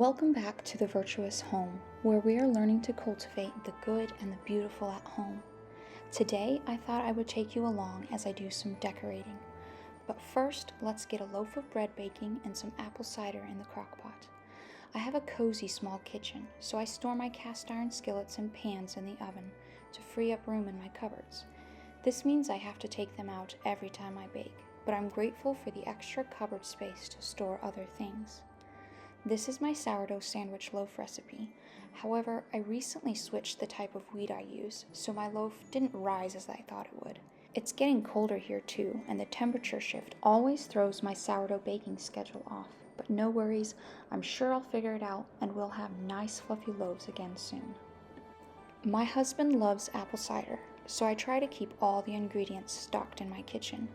Welcome back to the Virtuous Home, where we are learning to cultivate the good and the beautiful at home. Today, I thought I would take you along as I do some decorating. But first, let's get a loaf of bread baking and some apple cider in the crock pot. I have a cozy small kitchen, so I store my cast iron skillets and pans in the oven to free up room in my cupboards. This means I have to take them out every time I bake, but I'm grateful for the extra cupboard space to store other things. This is my sourdough sandwich loaf recipe. However, I recently switched the type of wheat I use, so my loaf didn't rise as I thought it would. It's getting colder here too, and the temperature shift always throws my sourdough baking schedule off. But no worries, I'm sure I'll figure it out and we'll have nice fluffy loaves again soon. My husband loves apple cider, so I try to keep all the ingredients stocked in my kitchen.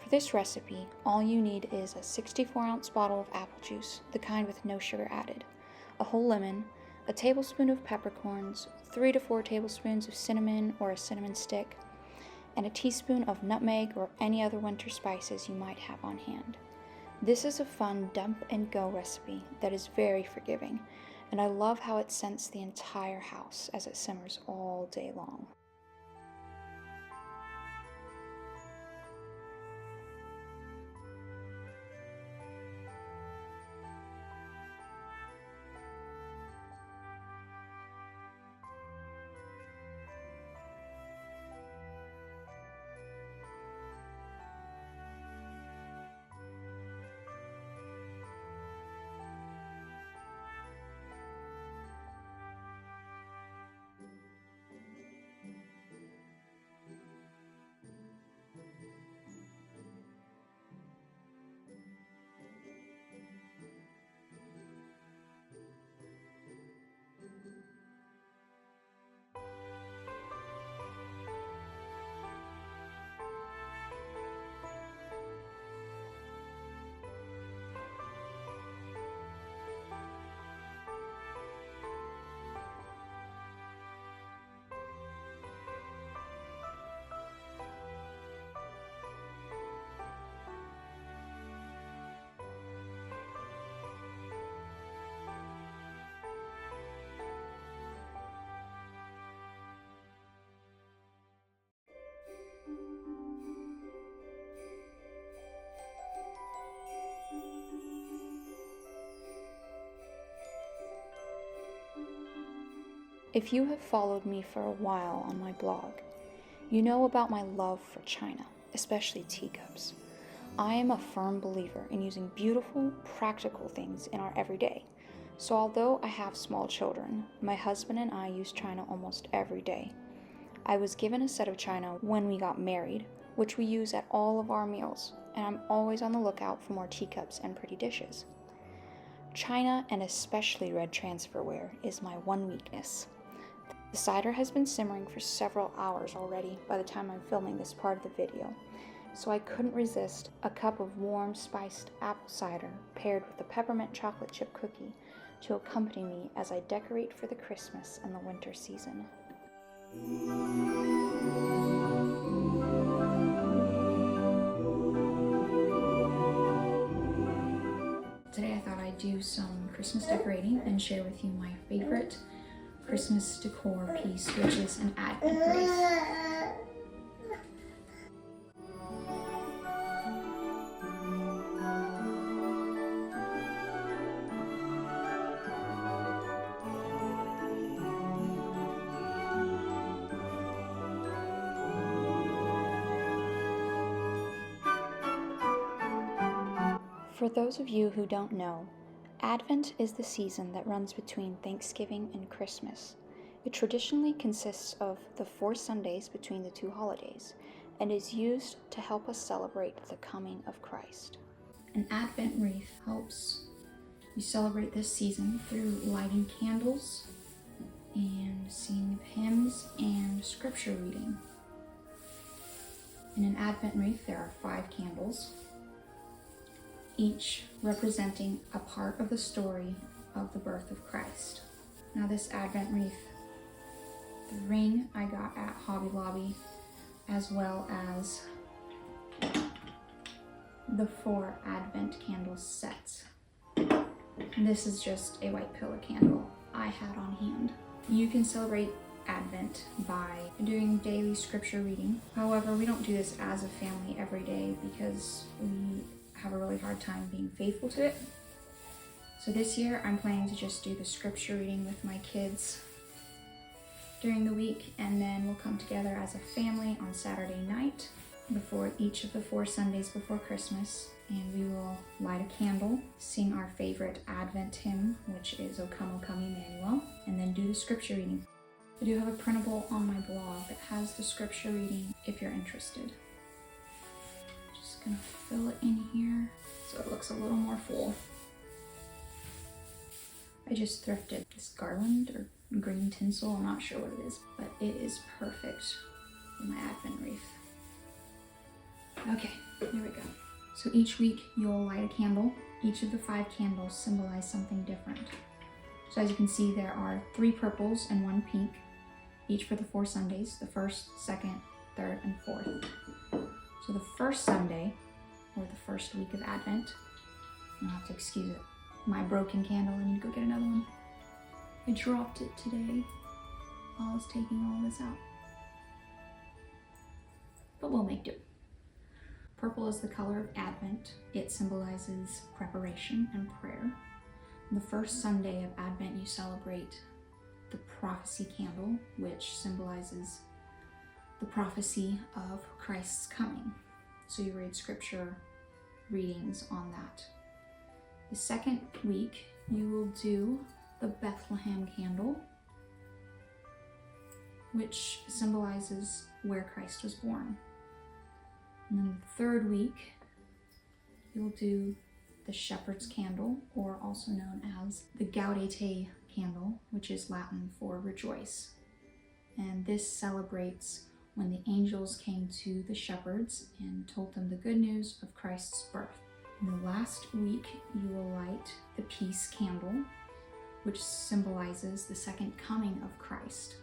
For this recipe, all you need is a 64-ounce bottle of apple juice, the kind with no sugar added, a whole lemon, a tablespoon of peppercorns, 3 to 4 tablespoons of cinnamon or a cinnamon stick, and a teaspoon of nutmeg or any other winter spices you might have on hand. This is a fun dump and go recipe that is very forgiving, and I love how it scents the entire house as it simmers all day long. If you have followed me for a while on my blog, you know about my love for china, especially teacups. I am a firm believer in using beautiful, practical things in our everyday. So although I have small children, my husband and I use china almost every day. I was given a set of china when we got married, which we use at all of our meals, and I'm always on the lookout for more teacups and pretty dishes. China, and especially red transferware, is my one weakness. The cider has been simmering for several hours already by the time I'm filming this part of the video, so I couldn't resist a cup of warm spiced apple cider paired with a peppermint chocolate chip cookie to accompany me as I decorate for the Christmas and the winter season. Today I thought I'd do some Christmas decorating and share with you my favorite Christmas decor piece, which is an Advent Wreath. For those of you who don't know, Advent is the season that runs between Thanksgiving and Christmas. It traditionally consists of the 4 Sundays between the two holidays and is used to help us celebrate the coming of Christ. An Advent wreath helps you celebrate this season through lighting candles and singing hymns and scripture reading. In an Advent wreath, there are 5 candles, each representing a part of the story of the birth of Christ. Now this Advent wreath, the ring I got at Hobby Lobby, as well as the 4 Advent candle sets. This is just a white pillar candle I had on hand. You can celebrate Advent by doing daily scripture reading. However, we don't do this as a family every day because we have a really hard time being faithful to it. So this year I'm planning to just do the scripture reading with my kids during the week, and then we'll come together as a family on Saturday night before each of the 4 Sundays before Christmas, and we will light a candle, sing our favorite Advent hymn, which is O Come, O Come, Emmanuel, and then do the scripture reading. I do have a printable on my blog that has the scripture reading if you're interested. Just gonna fill it in here so it looks a little more full. I just thrifted this garland or green tinsel, I'm not sure what it is, but it is perfect for my Advent wreath. Okay, here we go. So each week you'll light a candle. Each of the 5 candles symbolize something different. So as you can see, there are 3 purples and 1 pink, each for the 4 Sundays, the 1st, 2nd, 3rd, and 4th. So the first Sunday, or the first week of Advent, you'll have to excuse it, my broken candle, I need to go get another one. I dropped it today while I was taking all this out. But we'll make do. Purple is the color of Advent. It symbolizes preparation and prayer. The first Sunday of Advent, you celebrate the prophecy candle, which symbolizes the prophecy of Christ's coming. So you read scripture readings on that. The second week, you will do the Bethlehem candle, which symbolizes where Christ was born. And then the third week, you'll do the shepherd's candle, or also known as the Gaudete candle, which is Latin for rejoice. And this celebrates when the angels came to the shepherds and told them the good news of Christ's birth. In the last week, you will light the peace candle, which symbolizes the second coming of Christ.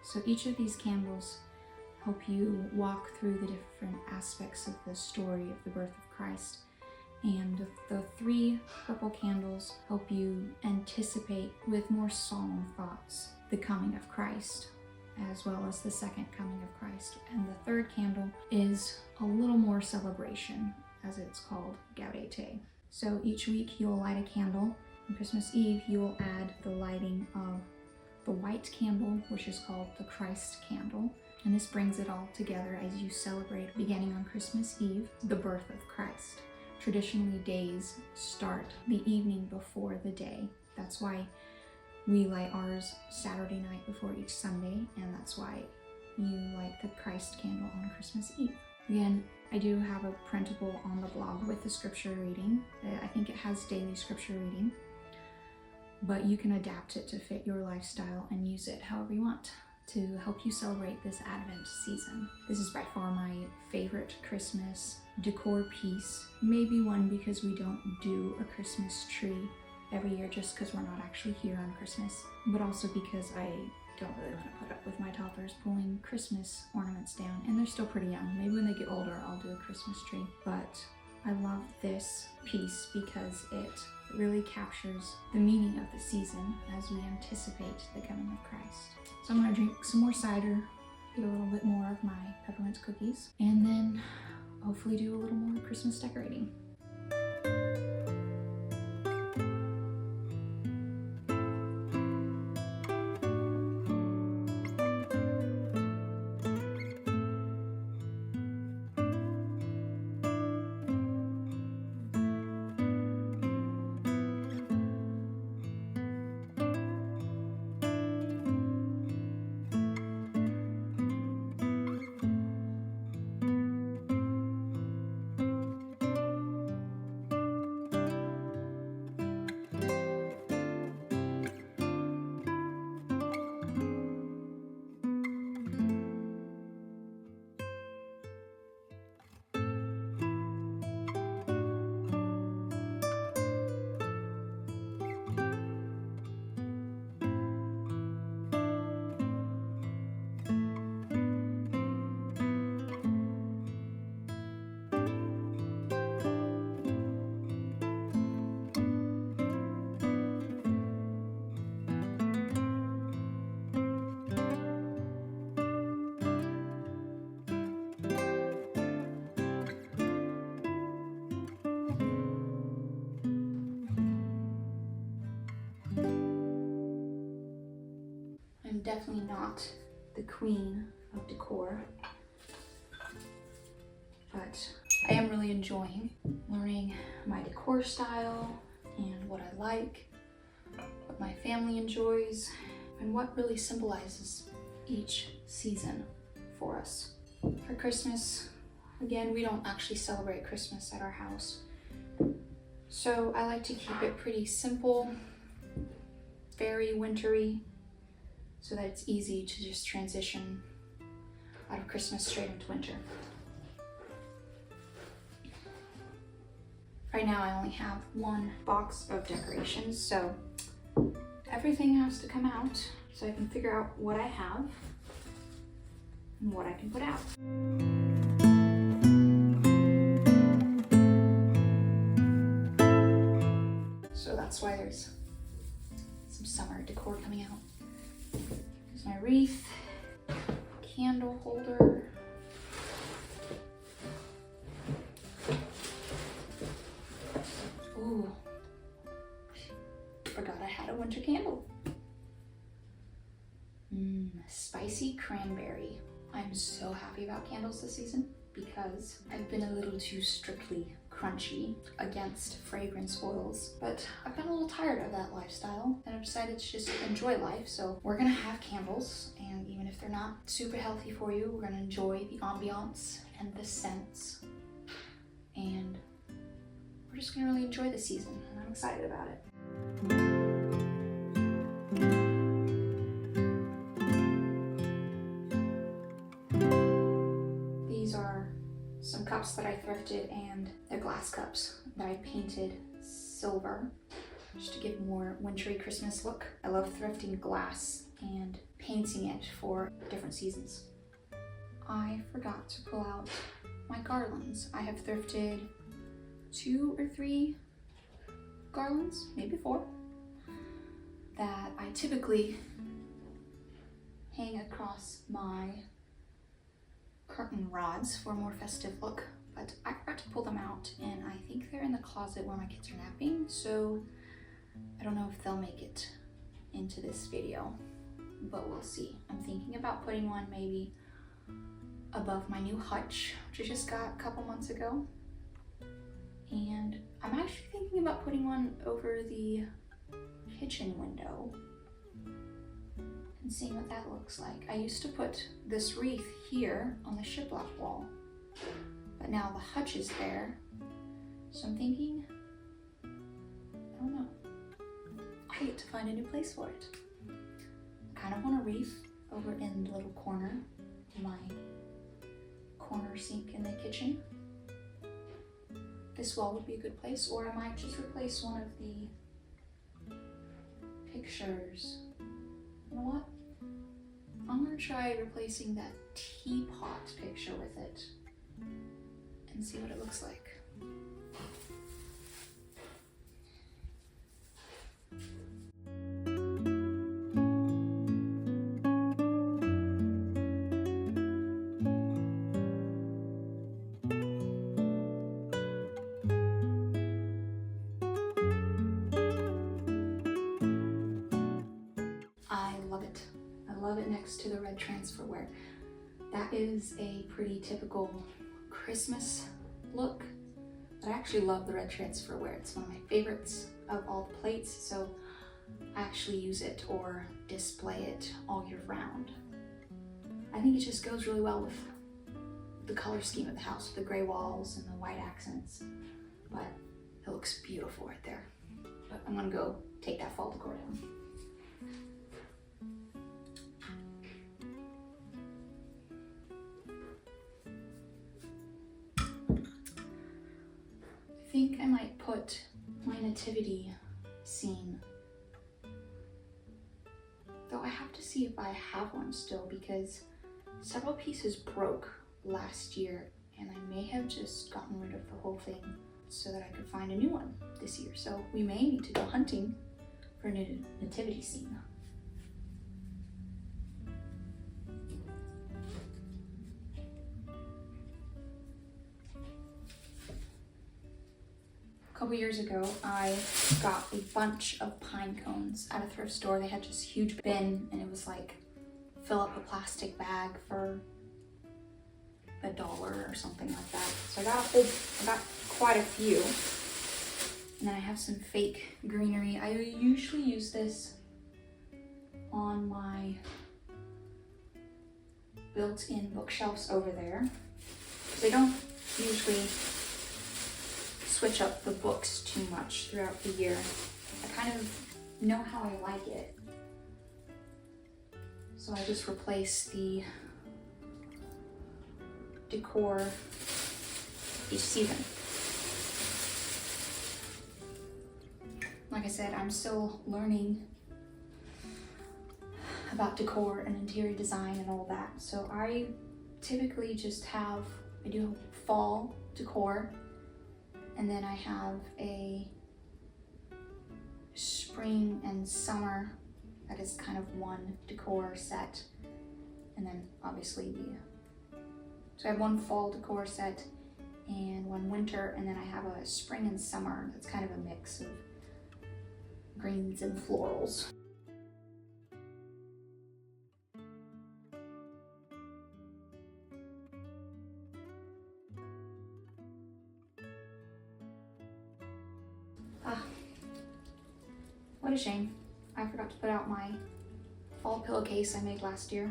So each of these candles help you walk through the different aspects of the story of the birth of Christ. And the 3 purple candles help you anticipate with more solemn thoughts the coming of Christ, as well as the second coming of Christ. And the 3rd candle is a little more celebration, as it's called Gaudete. So each week you will light a candle. On Christmas Eve, you will add the lighting of the white candle, which is called the Christ candle. And this brings it all together as you celebrate, beginning on Christmas Eve, the birth of Christ. Traditionally, days start the evening before the day. That's why we light ours Saturday night before each Sunday, and that's why you light the Christ candle on Christmas Eve. Again, I do have a printable on the blog with the scripture reading. I think it has daily scripture reading, but you can adapt it to fit your lifestyle and use it however you want to help you celebrate this Advent season. This is by far my favorite Christmas decor piece. Maybe one because we don't do a Christmas tree every year just because we're not actually here on Christmas, but also because I don't really want to put up with my toddlers pulling Christmas ornaments down, and they're still pretty young. Maybe when they get older I'll do a Christmas tree, but I love this piece because it really captures the meaning of the season as we anticipate the coming of Christ. So I'm gonna drink some more cider, get a little bit more of my peppermint cookies, and then hopefully do a little more Christmas decorating. I'm definitely not the queen of decor, but I am really enjoying learning my decor style and what I like, what my family enjoys, and what really symbolizes each season for us. For Christmas, again, we don't actually celebrate Christmas at our house, so I like to keep it pretty simple, very wintry, so that it's easy to just transition out of Christmas straight into winter. Right now I only have one box of decorations, so everything has to come out so I can figure out what I have and what I can put out. So that's why there's some summer decor coming out. There's my wreath, candle holder, ooh, forgot I had a winter candle. Spicy cranberry. I'm so happy about candles this season because I've been a little too strictly crunchy against fragrance oils, but I've gotten a little tired of that lifestyle and I've decided to just enjoy life. So we're gonna have candles, and even if they're not super healthy for you, we're gonna enjoy the ambiance and the scents, and we're just gonna really enjoy the season, and I'm excited about it. These are some cups that I thrifted, and they're glass cups that I painted silver just to give more wintry Christmas look. I love thrifting glass and painting it for different seasons. I forgot to pull out my garlands. I have thrifted 2 or 3 garlands, maybe 4, that I typically hang across my curtain rods for a more festive look, but I forgot to pull them out, and I think they're in the closet where my kids are napping, so I don't know if they'll make it into this video, but we'll see. I'm thinking about putting one maybe above my new hutch, which I just got a couple months ago, and I'm actually thinking about putting one over the kitchen window and seeing what that looks like. I used to put this wreath here on the shiplap wall, but now the hutch is there, so I'm thinking, I don't know, I get to find a new place for it. I kind of want a wreath over in the little corner, my corner sink in the kitchen. This wall would be a good place, or I might just replace one of the pictures. You know what? I'm gonna try replacing that teapot picture with it and see what it looks like. I love it. I love it next to the red transferware. That is a pretty typical Christmas look, but I actually love the red transferware. It's one of my favorites of all the plates, so I actually use it or display it all year round. I think it just goes really well with the color scheme of the house, with the gray walls and the white accents, but it looks beautiful right there. But I'm gonna go take that fall decor down. I think I might put my nativity scene, though I have to see if I have one still, because several pieces broke last year and I may have just gotten rid of the whole thing so that I could find a new one this year. So we may need to go hunting for a new nativity scene. couple years ago, I got a bunch of pine cones at a thrift store. They had this huge bin, and it was like fill up a plastic bag for $1 or something like that. So I got quite a few. And then I have some fake greenery. I usually use this on my built-in bookshelves over there. They don't usually switch up the books too much throughout the year. I kind of know how I like it. So I just replace the decor each season. Like I said, I'm still learning about decor and interior design and all that. So I typically just I do fall decor, and then I have a spring and summer that is kind of one decor set. And then obviously so I have one fall decor set and one winter, and then I have a spring and summer that's kind of a mix of greens and florals. What a shame. I forgot to put out my fall pillowcase I made last year.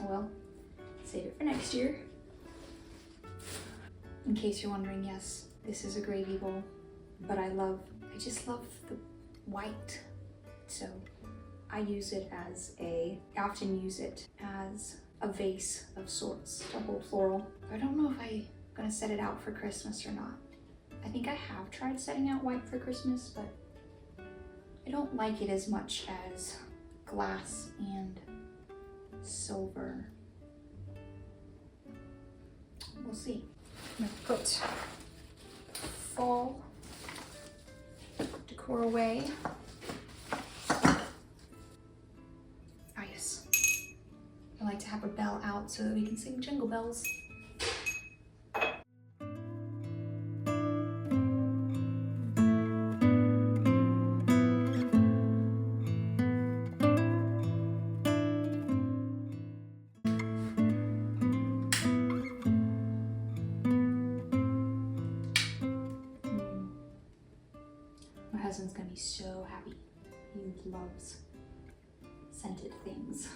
Oh well, save it for next year. In case you're wondering, yes, this is a gravy bowl, but I just love the white. So I often use it as a vase of sorts to hold floral. I don't know if I'm gonna set it out for Christmas or not. I think I have tried setting out white for Christmas, but I don't like it as much as glass and silver. We'll see. I'm gonna put fall decor away. Ah, yes. I like to have a bell out so that we can sing jingle bells. My husband's gonna be so happy. He loves scented things.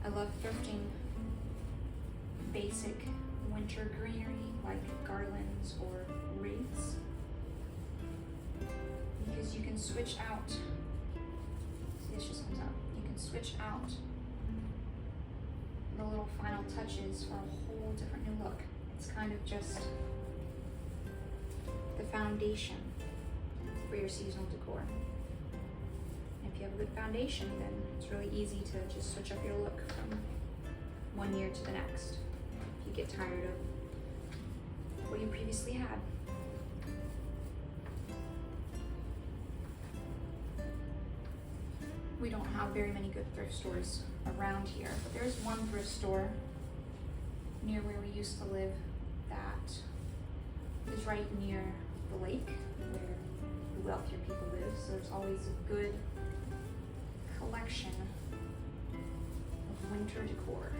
I love thrifting basic winter greenery like garlands or wreaths, because you can switch out, see, this just comes out, you can switch out the little final touches for a whole different new look. It's kind of just the foundation for your seasonal decor. If you have a good foundation, then it's really easy to just switch up your look from one year to the next if you get tired of what you previously had. We don't have very many good thrift stores around here, but there's one thrift store near where we used to live that is right near the lake where the wealthier people live, so there's always a good collection of winter decor.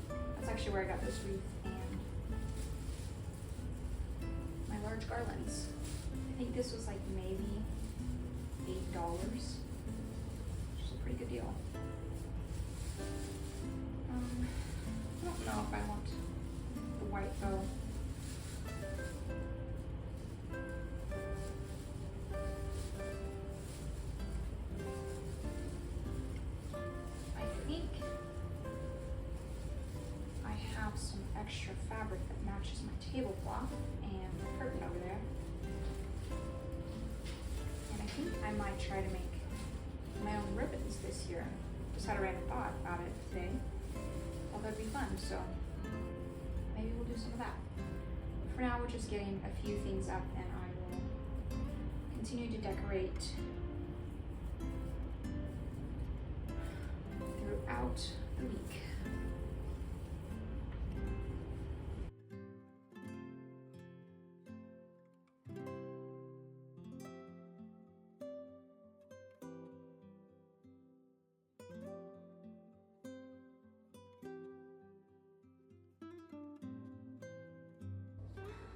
That's actually where I got this wreath and my large garlands. I think this was like maybe $8, which is a pretty good deal. I don't know if I want the white bow. Some extra fabric that matches my tablecloth and the curtain over there. And I think I might try to make my own ribbons this year. Just had a random thought about it today. Thought that'd be fun, so maybe we'll do some of that. But for now, we're just getting a few things up, and I will continue to decorate throughout the week.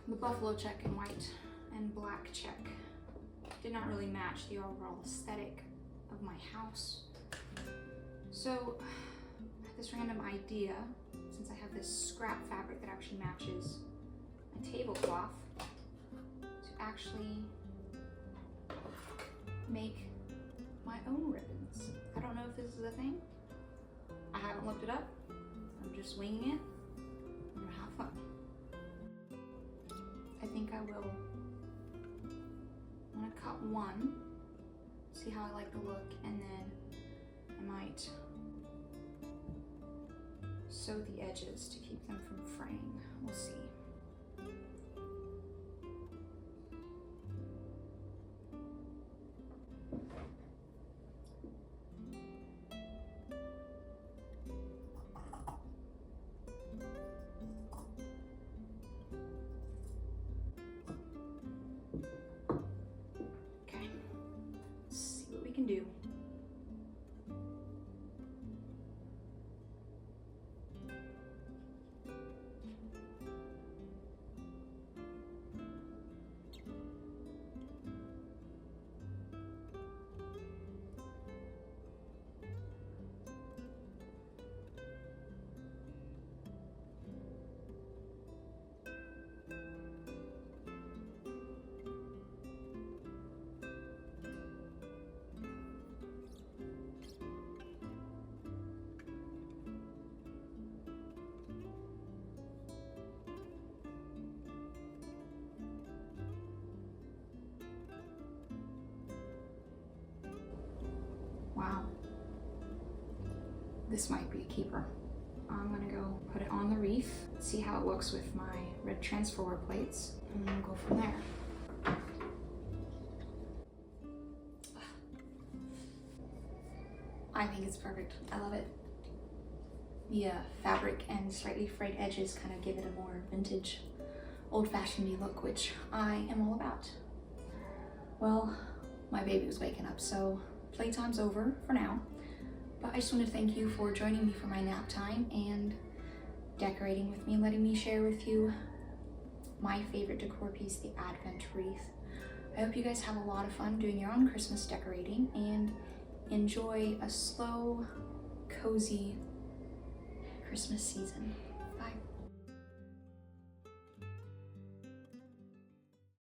The buffalo check and white and black check did not really match the overall aesthetic of my house. So I had this random idea, since I have this scrap fabric that actually matches my tablecloth, to actually make my own ribbons. I don't know if this is a thing. I haven't looked it up. I'm just winging it. I'm gonna have fun. I think I will want to cut one, see how I like the look, and then I might sew the edges to keep them from fraying. We'll see. Can do. Wow, this might be a keeper. I'm gonna go put it on the wreath, see how it looks with my red transfer plates, and then we'll go from there. I think it's perfect. I love it. The fabric and slightly frayed edges kind of give it a more vintage, old-fashioned look, which I am all about. Well, my baby was waking up, so playtime's over for now. But I just want to thank you for joining me for my nap time and decorating with me, letting me share with you my favorite decor piece, the Advent Wreath. I hope you guys have a lot of fun doing your own Christmas decorating and enjoy a slow, cozy Christmas season.